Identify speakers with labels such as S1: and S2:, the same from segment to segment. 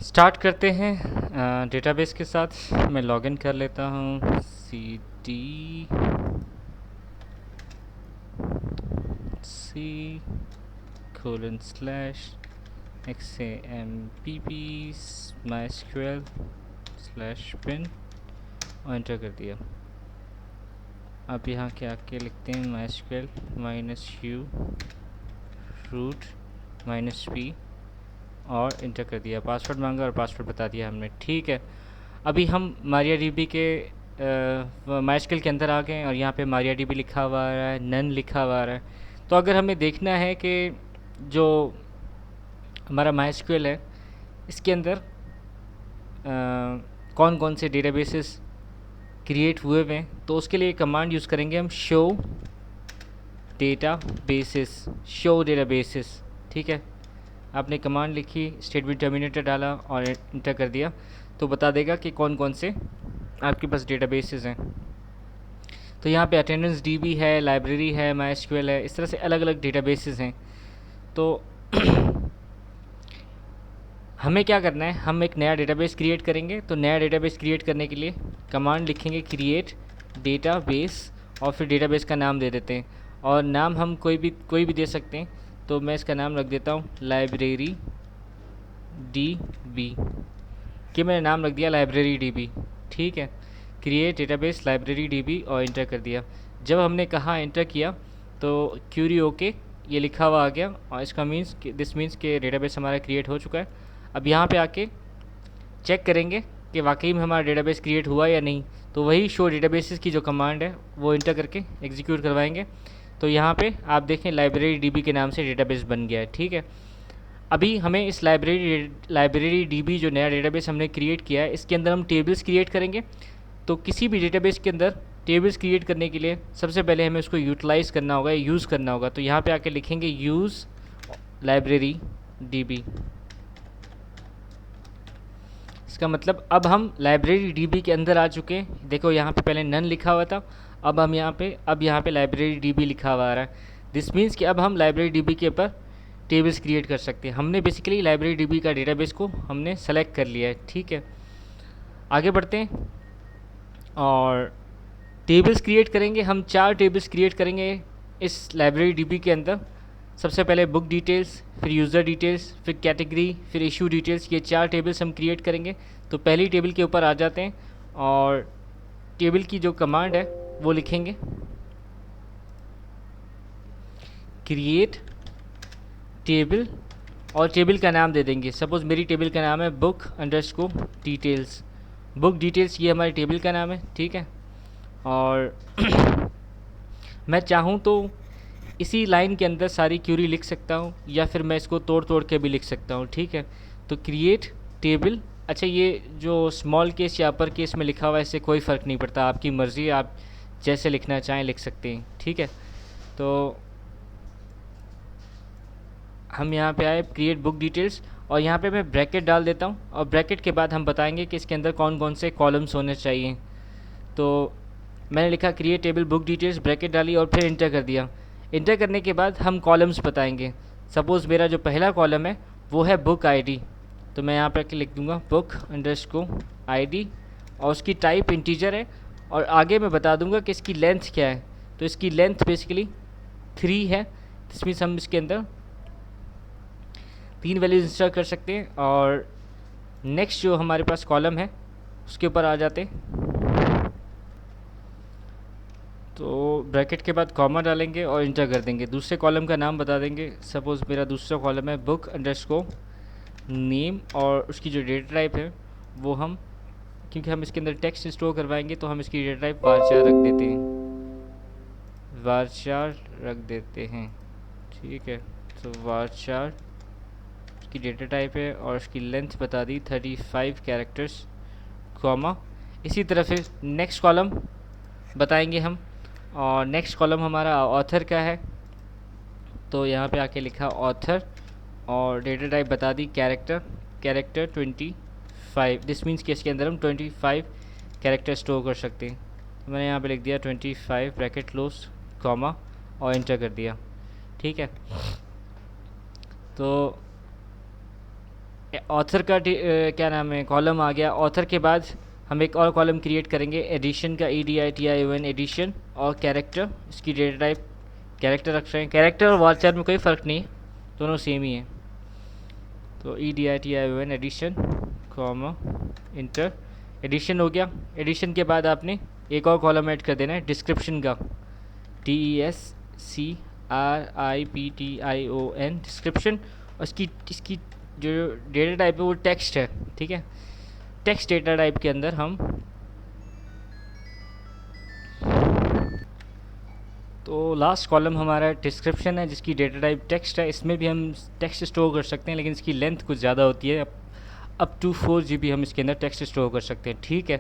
S1: Start करते हैं database के साथ। मैं लॉगिन कर लेता हूँ cd c :/xampp mysql/bin और एंटर कर दिया। अब यहाँ के आके लिखते हैं mysql -u root -p और इंटर कर दिया। पासवर्ड मांगा और पासवर्ड बता दिया हमने। ठीक है, अभी हम MariaDB के MySQL के अंदर आ गए और यहाँ पे MariaDB लिखा हुआ आ रहा है, नन लिखा हुआ आ रहा है। तो अगर हमें देखना है कि जो हमारा MySQL है इसके अंदर कौन कौन से डेटाबेसेस क्रिएट हुए हुए हैं, तो उसके लिए कमांड यूज़ करेंगे हम शो डेटाबेसेस। ठीक है, आपने कमांड लिखी, स्टेटमेंट टर्मिनेटर डाला और इंटर कर दिया, तो बता देगा कि कौन कौन से आपके पास डेटाबेसेस हैं। तो यहाँ पे अटेंडेंस DB है, लाइब्रेरी है, MySQL है, इस तरह से अलग अलग डेटाबेसेस हैं। तो हमें क्या करना है, हम एक नया डेटाबेस क्रिएट करेंगे। तो नया डेटाबेस क्रिएट करने के लिए कमांड लिखेंगे क्रिएट डेटाबेस और फिर डेटाबेस का नाम दे देते हैं, और नाम हम कोई भी दे सकते हैं। तो मैं इसका नाम रख देता हूँ लाइब्रेरी DB, कि मैंने नाम रख दिया लाइब्रेरी DB। ठीक है, क्रिएट डेटाबेस लाइब्रेरी DB और इंटर कर दिया। जब हमने कहा इंटर किया तो क्यूरी ओके ये लिखा हुआ आ गया, और इसका दिस मीन्स कि डेटाबेस हमारा क्रिएट हो चुका है। अब यहाँ पे आके चेक करेंगे कि वाकई में हमारा डेटाबेस क्रिएट हुआ या नहीं। तो वही शो डेटाबेसेस की जो कमांड है वो इंटर करके एग्जीक्यूट करवाएंगे। तो यहाँ पे आप देखें लाइब्रेरी DB के नाम से डेटाबेस बन गया है। ठीक है, अभी हमें इस लाइब्रेरी DB जो नया डेटाबेस हमने क्रिएट किया है इसके अंदर हम टेबल्स क्रिएट करेंगे। तो किसी भी डेटाबेस के अंदर टेबल्स क्रिएट करने के लिए सबसे पहले हमें उसको यूटिलाइज़ करना होगा, यूज़ करना होगा। तो यहाँ पे आके लिखेंगे यूज़ लाइब्रेरी DB। इसका मतलब अब हम लाइब्रेरी DB के अंदर आ चुके हैं। देखो यहाँ पे पहले नन लिखा हुआ था, अब यहाँ पे लाइब्रेरी DB लिखा हुआ आ रहा है। दिस मीन्स कि अब हम लाइब्रेरी DB के ऊपर टेबल्स क्रिएट कर सकते हैं। हमने बेसिकली लाइब्रेरी DB का डेटाबेस को हमने सेलेक्ट कर लिया है। ठीक है, आगे बढ़ते हैं और टेबल्स क्रिएट करेंगे। हम 4 टेबल्स क्रिएट करेंगे इस लाइब्रेरी DB के अंदर। सबसे पहले बुक डिटेल्स, फिर यूज़र डिटेल्स, फिर कैटेगरी, फिर इशू डिटेल्स, ये 4 टेबल्स हम क्रिएट करेंगे। तो पहली टेबल के ऊपर आ जाते हैं और टेबल की जो कमांड है वो लिखेंगे क्रिएट टेबल, और टेबल का नाम दे देंगे। सपोज़ मेरी टेबल का नाम है book underscore details. Book details ये हमारी टेबल का नाम है। ठीक है, और मैं चाहूँ तो इसी लाइन के अंदर सारी क्यूरी लिख सकता हूँ, या फिर मैं इसको तोड़ तोड़ के भी लिख सकता हूँ। ठीक है, तो क्रिएट टेबल। अच्छा, ये जो स्मॉल केस या अपर केस में लिखा हुआ है इससे कोई फ़र्क नहीं पड़ता, आपकी मर्ज़ी है, आप जैसे लिखना चाहें लिख सकते हैं। ठीक है, तो हम यहाँ पे आए क्रिएट बुक डिटेल्स, और यहाँ पे मैं ब्रैकेट डाल देता हूँ, और ब्रैकेट के बाद हम बताएंगे कि इसके अंदर कौन कौन से कॉलम्स होने चाहिए। तो मैंने लिखा create table book details, bracket डाली और फिर इंटर कर दिया। इंटर करने के बाद हम कॉलम्स बताएंगे। सपोज़ मेरा जो पहला कॉलम है वो है बुक ID, तो मैं यहाँ पर लिख दूँगा बुक अंडरस्कोर ID, और उसकी टाइप इंटीजर है, और आगे मैं बता दूँगा कि इसकी लेंथ क्या है। तो इसकी लेंथ बेसिकली 3 है। इसमें हम इसके अंदर 3 वैल्यूज इंस्टॉल कर सकते हैं। और नेक्स्ट जो हमारे पास कॉलम है उसके ऊपर आ जाते हैं। तो ब्रैकेट के बाद कॉमा डालेंगे और इंटर कर देंगे। दूसरे कॉलम का नाम बता देंगे। सपोज़ मेरा दूसरा कॉलम है बुक अंडरस्कोर नेम, और उसकी जो डेटा टाइप है वो हम, क्योंकि हम इसके अंदर टेक्स्ट स्टोर करवाएंगे तो हम इसकी डेटा टाइप वारचार रख देते हैं, वारचार रख देते हैं। ठीक है, तो वारचार की डेटा टाइप है और उसकी लेंथ बता दी 35 कैरेक्टर्स, कॉमा। इसी तरह फिर नेक्स्ट कॉलम बताएंगे हम, और नेक्स्ट कॉलम हमारा ऑथर का है। तो यहाँ पे आके लिखा ऑथर, और डेटा टाइप बता दी कैरेक्टर 25। दिस मीन्स कि इसके अंदर हम 25 कैरेक्टर स्टोर कर सकते हैं। तो मैंने यहाँ पे लिख दिया 25 ब्रैकेट क्लोज कॉमा और इंटर कर दिया। ठीक है, तो ऑथर का क्या नाम है, कॉलम आ गया। ऑथर के बाद हम एक और कॉलम क्रिएट करेंगे एडिशन का, EDITION एडिशन। और कैरेक्टर, इसकी डेटा टाइप कैरेक्टर रख रहे हैं। कैरेक्टर और वालचार में कोई फ़र्क नहीं, दोनों सेम ही है। तो EDITION edition comma enter, edition हो गया। एडिशन के बाद आपने एक और कॉलम ऐड कर देना है डिस्क्रिप्शन का, DESCRIPTION डिस्क्रिप्शन। और इसकी जो डेटा टाइप है वो टेक्स्ट है, ठीक है। टेक्स्ट डेटा टाइप के अंदर हम, तो लास्ट कॉलम हमारा डिस्क्रिप्शन है जिसकी डेटा टाइप टेक्स्ट है। इसमें भी हम टेक्स्ट स्टोर कर सकते हैं, लेकिन इसकी लेंथ कुछ ज़्यादा होती है। अप टू 4 GB हम इसके अंदर टेक्स्ट स्टोर कर सकते हैं, ठीक है।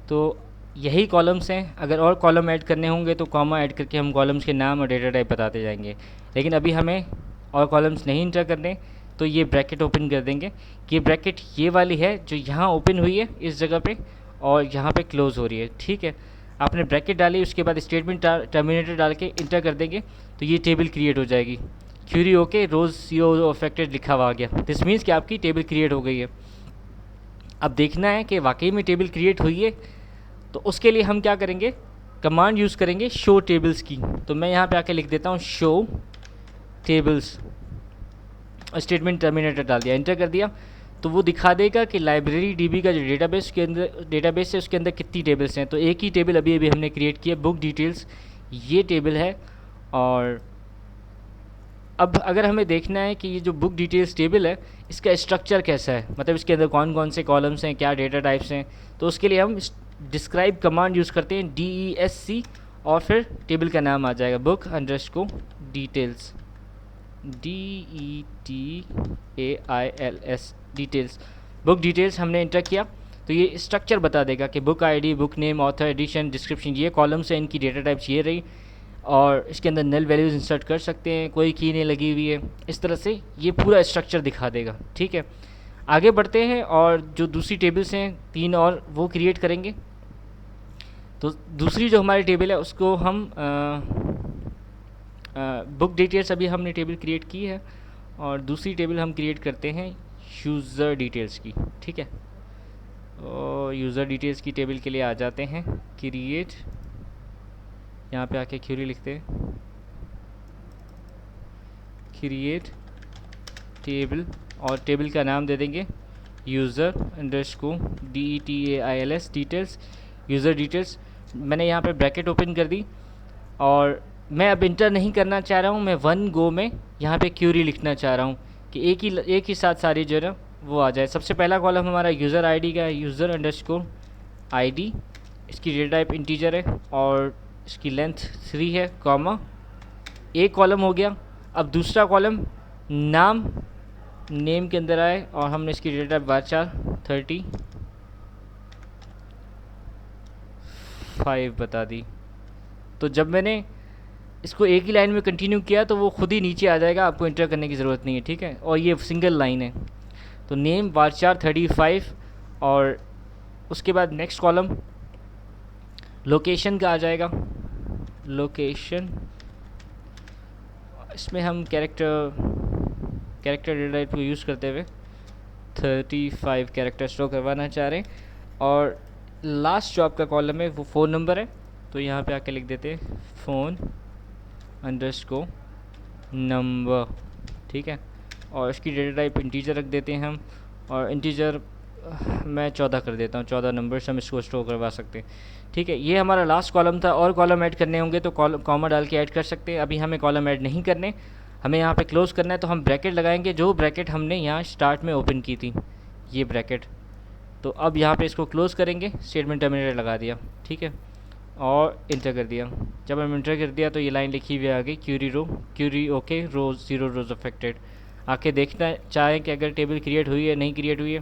S1: तो यही कॉलम्स हैं। अगर और कॉलम ऐड करने होंगे तो कॉमा ऐड करके हम कॉलम्स के नाम और डेटा टाइप बताते जाएंगे। लेकिन अभी हमें और कॉलम्स नहीं इंटर करने, तो ये ब्रैकेट ओपन कर देंगे। ये ब्रैकेट ये वाली है जो यहाँ ओपन हुई है इस जगह पे, और यहाँ पे क्लोज़ हो रही है, ठीक है। आपने ब्रैकेट डाली, उसके बाद स्टेटमेंट टर्मिनेटर डाल के इंटर कर देंगे तो ये टेबल क्रिएट हो जाएगी। क्यूरी ओके, रोज़ CO अफेक्टेड लिखा हुआ आ गया। दिस मीन्स कि आपकी टेबल क्रिएट हो गई है। अब देखना है कि वाकई में टेबल क्रिएट हुई है, तो उसके लिए हम क्या करेंगे, कमांड यूज़ करेंगे शो टेबल्स की। तो मैं यहाँ पे आके लिख देता हूँ शो टेबल्स, स्टेटमेंट टर्मिनेटर डाल दिया, इंटर कर दिया। तो वो दिखा देगा कि लाइब्रेरी DB का जो डेटाबेस है उसके अंदर कितनी टेबल्स हैं। तो एक ही टेबल अभी अभी हमने क्रिएट किया, बुक डिटेल्स, ये टेबल है। और अब अगर हमें देखना है कि ये जो बुक डिटेल्स टेबल है इसका स्ट्रक्चर कैसा है, मतलब इसके अंदर कौन कौन से कॉलम्स हैं, क्या डेटा टाइप्स हैं, तो उसके लिए हम डिस्क्राइब कमांड यूज़ करते हैं, DESC, और फिर टेबल का नाम आ जाएगा book underscore details, DETAILS details. Book details हमने इंटर किया तो ये स्ट्रक्चर बता देगा कि book ID, book name, author, edition, description, ये कॉलम्स हैं, इनकी डेटा टाइप्स ये रही। और इसके अंदर नल वैल्यूज़ इंसर्ट कर सकते हैं, कोई की नहीं लगी हुई है। इस तरह से ये पूरा स्ट्रक्चर दिखा देगा, ठीक है। आगे बढ़ते हैं और जो दूसरी टेबल्स हैं 3 और वो क्रिएट करेंगे। तो दूसरी जो हमारी टेबल है उसको हम बुक डिटेल्स अभी हमने टेबल क्रिएट की है, और दूसरी टेबल हम क्रिएट करते हैं यूज़र डिटेल्स की, ठीक है। और यूज़र डिटेल्स की टेबल के लिए आ जाते हैं क्रिएट, यहाँ पे आके क्यूरी लिखते हैं, क्रिएट टेबल, और टेबल का नाम दे देंगे user underscore DETAILS details, user details. मैंने यहाँ पे ब्रैकेट ओपन कर दी, और मैं अब इंटर नहीं करना चाह रहा हूँ, मैं वन गो में यहाँ पे क्यूरी लिखना चाह रहा हूँ कि एक ही साथ सारी जो है ना वो आ जाए। सबसे पहला कॉलम हमारा यूज़र ID का है, यूज़र अंडरस्कोर ID, इसकी डेटा टाइप इंटीजर है और इसकी लेंथ 3 है, कॉमा, एक कॉलम हो गया। अब दूसरा कॉलम नाम, नेम के अंदर आए, और हमने इसकी डेटा टाइप वारचार 35 बता दी। तो जब मैंने इसको एक ही लाइन में कंटिन्यू किया तो वो खुद ही नीचे आ जाएगा, आपको इंटर करने की ज़रूरत नहीं है, ठीक है। और ये सिंगल लाइन है। तो नेम वारचार 35, और उसके बाद नेक्स्ट कॉलम लोकेशन का आ जाएगा, लोकेशन। इसमें हम कैरेक्टर डेटा टाइप को यूज़ करते हुए 35 कैरेक्टर स्टोर करवाना चाह रहे हैं। और लास्ट जो आपका कॉलम है वो फ़ोन नंबर है, तो यहाँ पे आके लिख देते हैं फ़ोन अंडरस्कोर नंबर, ठीक है। और इसकी डेटा टाइप इंटीजर रख देते हैं हम, और इंटीजर मैं 14 कर देता हूँ, 14 नंबर से हम इसको स्टोर करवा सकते हैं, ठीक है। ये हमारा लास्ट कॉलम था। और कॉलम ऐड करने होंगे तो कॉमा डाल के ऐड कर सकते हैं। अभी हमें कॉलम ऐड नहीं करने, हमें यहाँ पे क्लोज़ करना है, तो हम ब्रैकेट लगाएंगे, जो ब्रैकेट हमने यहाँ स्टार्ट में ओपन की थी, ये ब्रैकेट। तो अब यहाँ पे इसको क्लोज़ करेंगे, स्टेटमेंट टर्मिनेटर लगा दिया, ठीक है, और इंटर कर दिया। जब हम इंटर कर दिया तो ये लाइन लिखी हुई आ गई क्यूरी ओके, रोज़ 0 रोज़ अफेक्टेड। आके देखना चाहें कि अगर टेबल क्रिएट हुई है नहीं क्रिएट हुई है,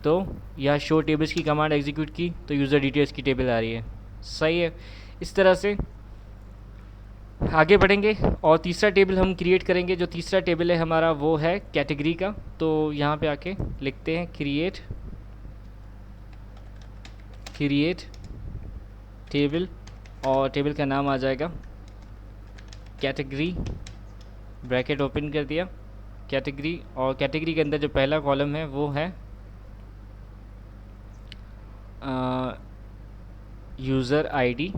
S1: तो यह शो टेबल्स की कमांड एग्जीक्यूट की तो यूज़र डिटेल्स की टेबल आ रही है, सही है। इस तरह से आगे बढ़ेंगे और तीसरा टेबल हम क्रिएट करेंगे। जो तीसरा टेबल है हमारा वो है कैटेगरी का। तो यहाँ पे आके लिखते हैं क्रिएट टेबल, और टेबल का नाम आ जाएगा कैटेगरी, ब्रैकेट ओपन कर दिया, कैटेगरी, और कैटेगरी के अंदर जो पहला कॉलम है वो है user ID,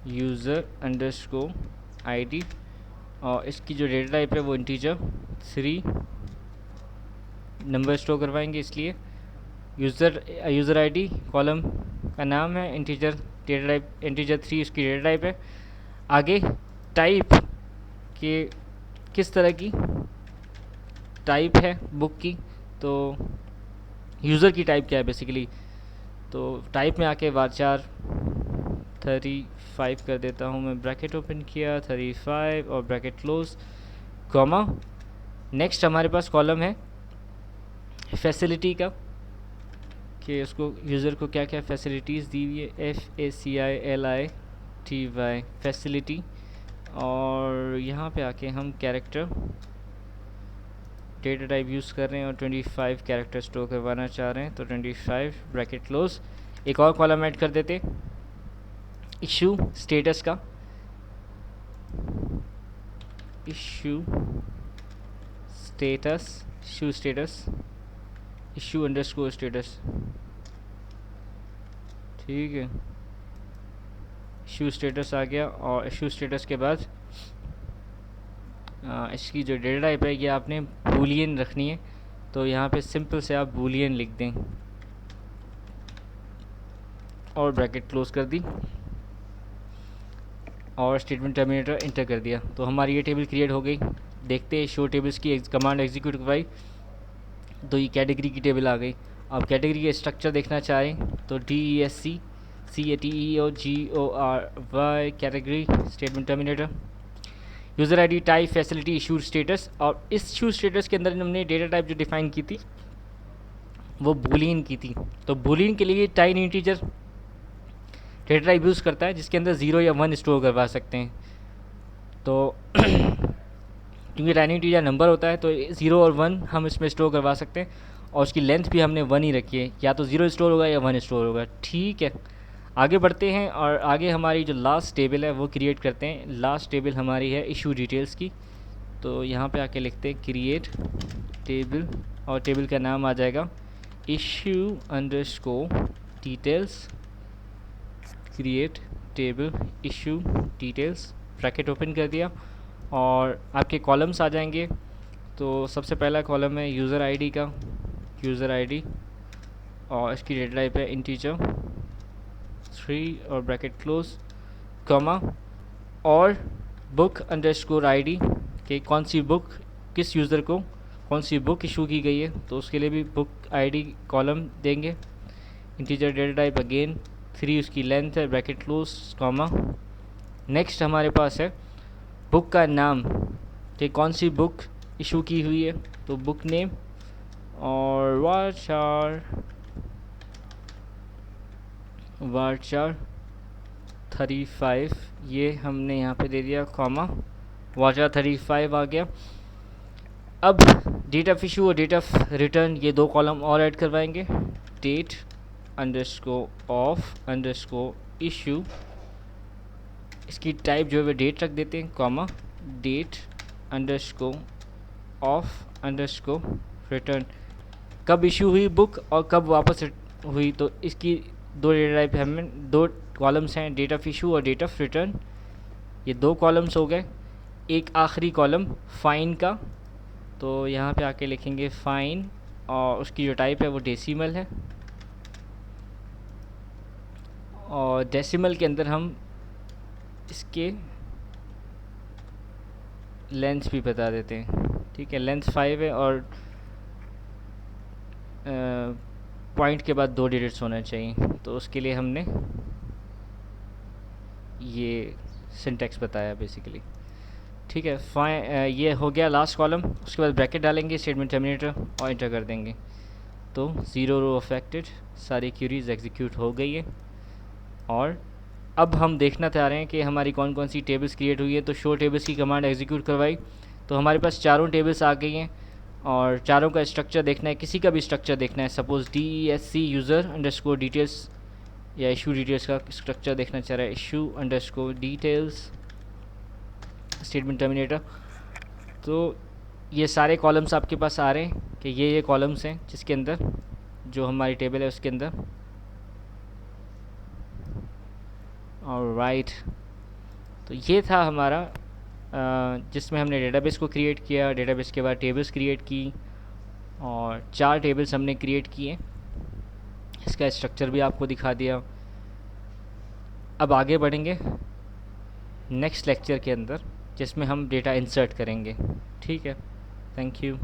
S1: user underscore ID, और इसकी जो डेटा टाइप है वो इंटीजर 3 नंबर स्टोर करवाएंगे, इसलिए यूज़र आईडी कॉलम का नाम है, इंटीजर डेटा टाइप इंटीजर 3 इसकी डेटा टाइप है। आगे टाइप के किस तरह की टाइप है बुक की, तो यूज़र की टाइप क्या है बेसिकली, तो टाइप में आके वारचार 35 कर देता हूँ मैं, ब्रैकेट ओपन किया 35 और ब्रैकेट क्लोज, कॉमा। नेक्स्ट हमारे पास कॉलम है फैसिलिटी का, कि उसको यूज़र को क्या क्या फैसिलिटीज़ दी हुई है, FACILITY फैसिलिटी, और यहाँ पे आके हम कैरेक्टर डेटा टाइप यूज़ कर रहे हैं और 25 कैरेक्टर स्टोर करवाना चाह रहे हैं, तो 25 ब्रैकेट क्लोज। एक और कॉलम ऐड कर देते इशू स्टेटस का, issue status issue underscore status, ठीक है, इशू स्टेटस आ गया। और इशू स्टेटस के बाद इसकी जो डेटा टाइप है ये आपने बूलियन रखनी है, तो यहाँ पे सिंपल से आप बूलियन लिख दें और ब्रैकेट क्लोज कर दी और स्टेटमेंट टर्मिनेटर इंटर कर दिया, तो हमारी ये टेबल क्रिएट हो गई। देखते हैं शो टेबल्स की कमांड एग्जीक्यूट करवाई तो ये कैटेगरी की टेबल आ गई। अब कैटेगरी के स्ट्रक्चर देखना चाहें तो DESC category statement terminator, user ID, type, facility, issue status, और इस इशू स्टेटस के अंदर हमने डेटा टाइप जो डिफाइन की थी वो बूलियन की थी, तो बूलियन के लिए टाइन इंटीजर डेटा टाइप यूज़ करता है जिसके अंदर 0 या 1 स्टोर करवा सकते हैं। तो क्योंकि टाइन इंटीजर नंबर होता है तो 0 और 1 हम इसमें स्टोर करवा सकते हैं, और उसकी लेंथ भी हमने 1 ही रखी है, या तो 0 स्टोर होगा या 1 स्टोर होगा, ठीक है। आगे बढ़ते हैं और आगे हमारी जो लास्ट टेबल है वो क्रिएट करते हैं। लास्ट टेबल हमारी है इशू डिटेल्स की, तो यहाँ पे आके लिखते हैं क्रिएट टेबल, और टेबल का नाम आ जाएगा issue underscore details, create table issue details, bracket open कर दिया और आपके कॉलम्स आ जाएंगे। तो सबसे पहला कॉलम है यूज़र आईडी का, यूज़र आईडी, और इसकी डेटा टाइप है इंटीजर 3 और ब्रैकेट क्लोज, कॉमा, और बुक अंडरस्कोर आईडी कि कौन सी बुक किस यूज़र को कौन सी बुक इशू की गई है, तो उसके लिए भी बुक आईडी कॉलम देंगे। इंटीजर डेटा टाइप अगेन 3 उसकी लेंथ है, ब्रैकेट क्लोज, कॉमा। नेक्स्ट हमारे पास है बुक का नाम कि कौन सी बुक इशू की हुई है, तो बुक नेम, और वारचार 35 ये हमने यहाँ पे दे दिया, कॉमा, वारचार 35 आ गया। अब डेट ऑफ इशू और डेट ऑफ रिटर्न ये 2 कॉलम और ऐड करवाएंगे, date underscore of underscore issue, इसकी टाइप जो है वो डेट रख देते हैं, comma, date underscore of underscore return, कब इशू हुई बुक और कब वापस हुई, तो इसकी 2 डेटा टाइप हमें 2 कॉलम्स हैं, डेट ऑफ इशू और डेट ऑफ रिटर्न, ये 2 कॉलम्स हो गए। एक आखिरी कॉलम फाइन का, तो यहाँ पे आके लिखेंगे फाइन, और उसकी जो टाइप है वो डेसिमल है, और डेसिमल के अंदर हम इसके लेंथ भी बता देते हैं, ठीक है, लेंथ 5 है और पॉइंट के बाद 2 डिजिट्स होना चाहिए, तो उसके लिए हमने ये सिंटैक्स बताया बेसिकली, ठीक है। ये हो गया लास्ट कॉलम। उसके बाद ब्रैकेट डालेंगे, स्टेटमेंट टर्मिनेटर, और इंटर कर देंगे, तो 0 रो अफेक्टेड, सारी क्यूरीज एग्जीक्यूट हो गई है। और अब हम देखना चाह रहे हैं कि हमारी कौन कौन सी टेबल्स क्रिएट हुई है, तो शो टेबल्स की कमांड एग्जीक्यूट करवाई, तो हमारे पास चारों टेबल्स आ गई हैं, और चारों का स्ट्रक्चर देखना है, किसी का भी स्ट्रक्चर देखना है, suppose DESC user underscore details या इशू डिटेल्स का स्ट्रक्चर देखना चाह रहा है, issue underscore details statement terminator, तो ये सारे कॉलम्स आपके पास आ रहे हैं कि ये कॉलम्स हैं जिसके अंदर जो हमारी टेबल है उसके अंदर। ऑलराइट, तो ये था हमारा जिसमें हमने डेटाबेस को क्रिएट किया, डेटाबेस के बाद टेबल्स क्रिएट की और 4 टेबल्स हमने क्रिएट किए। इसका स्ट्रक्चर भी आपको दिखा दिया। अब आगे बढ़ेंगे नेक्स्ट लेक्चर के अंदर जिसमें हम डेटा इंसर्ट करेंगे। ठीक है, थैंक यू।